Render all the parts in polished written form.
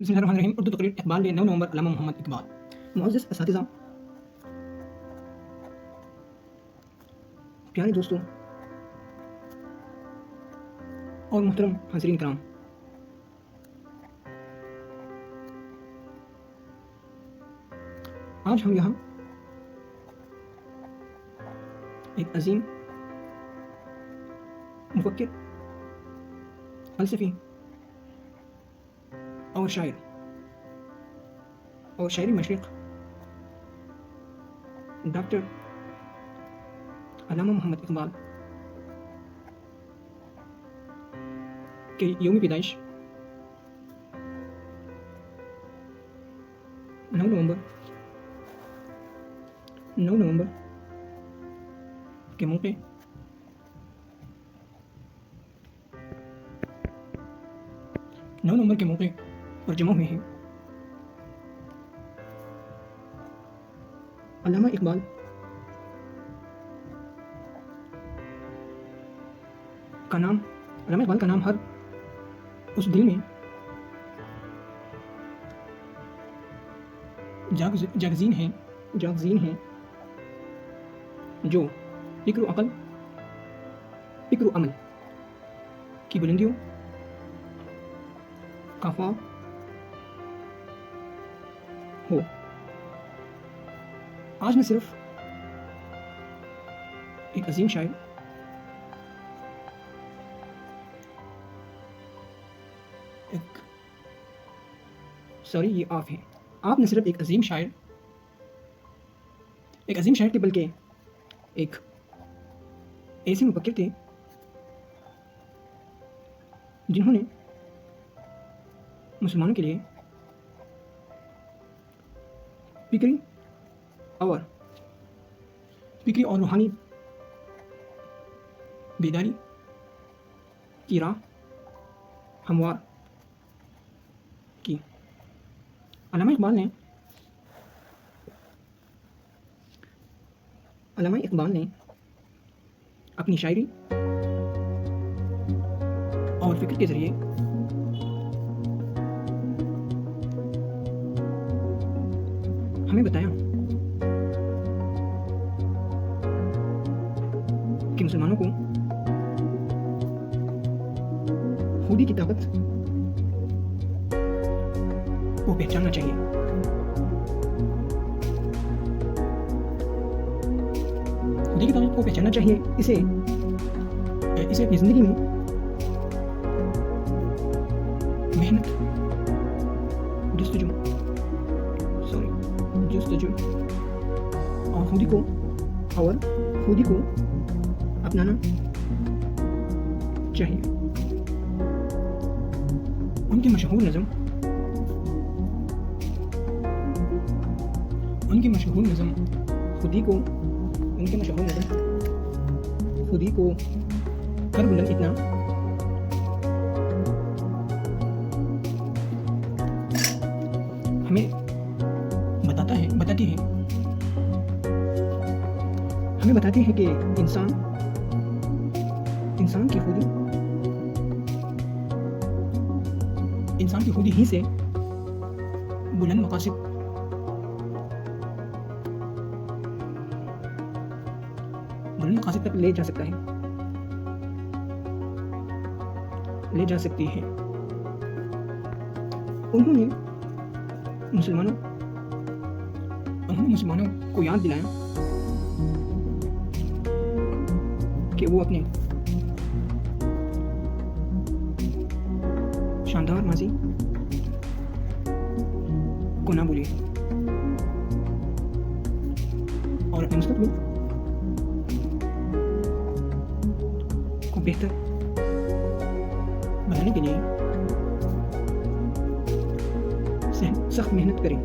बिस्मिल्लाहिर्रहमानिर्रहीम। उर्दू तकरीर इकबाल 9 नवंबर अल्लामा मोहम्मद इकबाल। मुअज़्ज़ज़ असातिज़ा, प्यारे दोस्तों और मोहतरम हाज़रीन किराम, आज हम यहाँ एक अजीम मुफक्किर, फ़लसफ़ी और शायर और शायरी मशरिक़ डॉक्टर अल्लामा मोहम्मद इकबाल के यौम पैदाइश 9 नवंबर के मौके पर जमा हुए हैं। अल्लामा इकबाल का नाम हर उस दिल में जागज़ीन है जो फ़िक्र अक़ल, फ़िक्र अमल की बुलंदियों का ख्वाब हो। आज मैं सिर्फ एक अजीम शायर, ये आप हैं। आप न सिर्फ एक अजीम शायर थे, बल्कि एक ऐसे मुफक्किर थे जिन्होंने मुसलमानों के लिए फिक्री और रूहानी बेदारी की राह हमवार की। अल्लामा इकबाल ने अपनी शायरी और फिक्र के ज़रिए हमें बताया कि मुसलमानों को खुदी की ताकत को पहचानना चाहिए। खुदी की ताकत को पहचानना चाहिए। इसे अपनी ज़िंदगी में मेहनत, जस्तजू और खुदी को अपनाना चाहिए। उनके मशहूर नज़म खुदी को कर बुलंद इतना हमें बताती है कि इंसान की खुदी ही से बुलंद मकासद तक ले जा सकती है। उन्होंने मुसलमानों को याद दिलाया कि वो अपने शानदार माजी को ना भूलिए और अपने मुस्तकबिल को बेहतर बनाने के लिए सख्त मेहनत करें।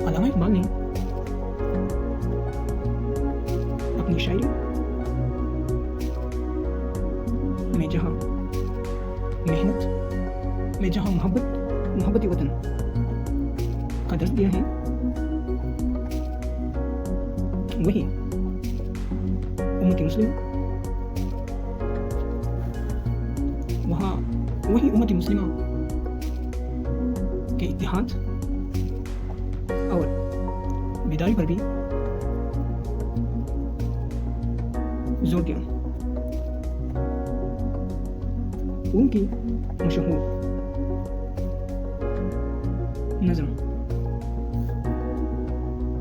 अल्लामा इकबाल ने अपनी शायरी में जहाँ मेहनत में जहाँ मोहब्बत वतन का दर्ज दिया है, वही उम्मत मुस्लिम वहाँ वही उम्मत मुस्लिमा के इत्तेहाद और बेदारी पर भी जोर दिया। उनकी मशहूर नज़म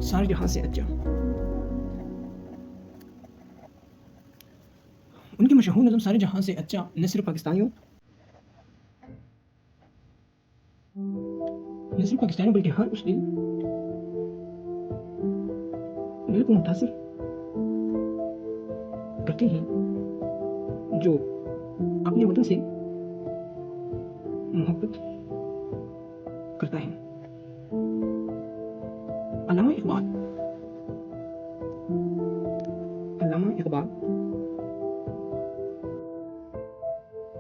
सारे जहां से अच्छा, उनकी मशहूर नज़म सारे जहां से अच्छा न सिर्फ पाकिस्तानियों बल्कि हर उस दिल को मुतासिर करती हैं जो अपने वतन से मोहब्बत करता है। अल्लामा इकबाल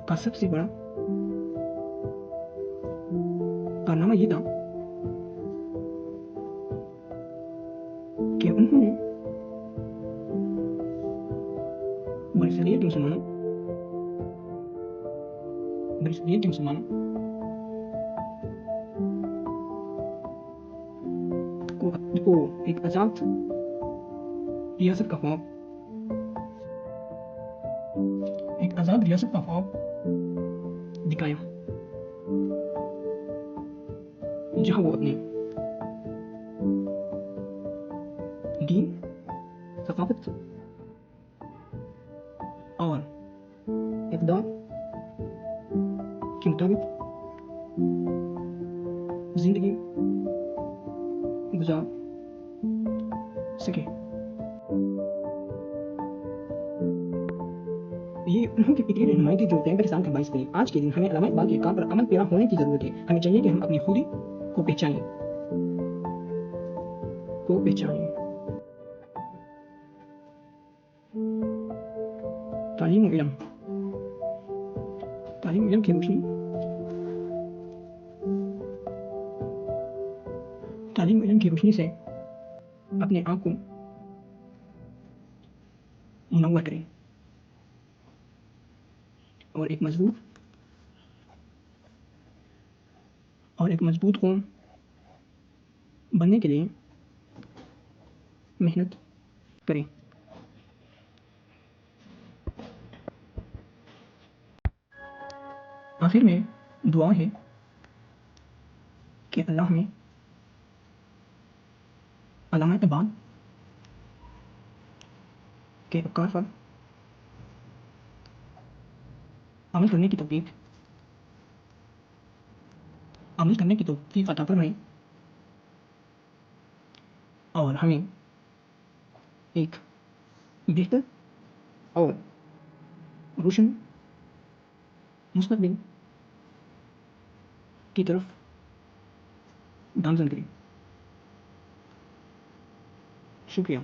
का सबसे बड़ा कारनामा ये था कि उन्होंने बरसरीत के मुसलमानों को एक आज़ाद रियासत का ख्वाब दिखाया, जहां वो अपने दीन, सकाफत और इक़दार के मुताबिक जिंदगी गुजार सके। ये उन्होंने पिछली रहनुमाई थी जो पैगंबर इस्लाम का बाइस बनी। आज के दिन हमें अल्लामा इकबाल के काम पर अमल पेरा होने की जरूरत है। हमें चाहिए कि हम अपनी खुदी को पहचानें। तालीम और इल्म की रोशनी से अपने आप को मुनव्वर करें और एक मजबूत कौम बनने के लिए मेहनत करें। आखिर में दुआ है कि अल्लाह हमें अल्लामा इकबाल के अफ़कार पर अमल करने की तौफीक अता फरमाए और हमें एक बेहतर और रोशन मुस्तक़बिल की तरफ गामज़न करें। शुक्रिया।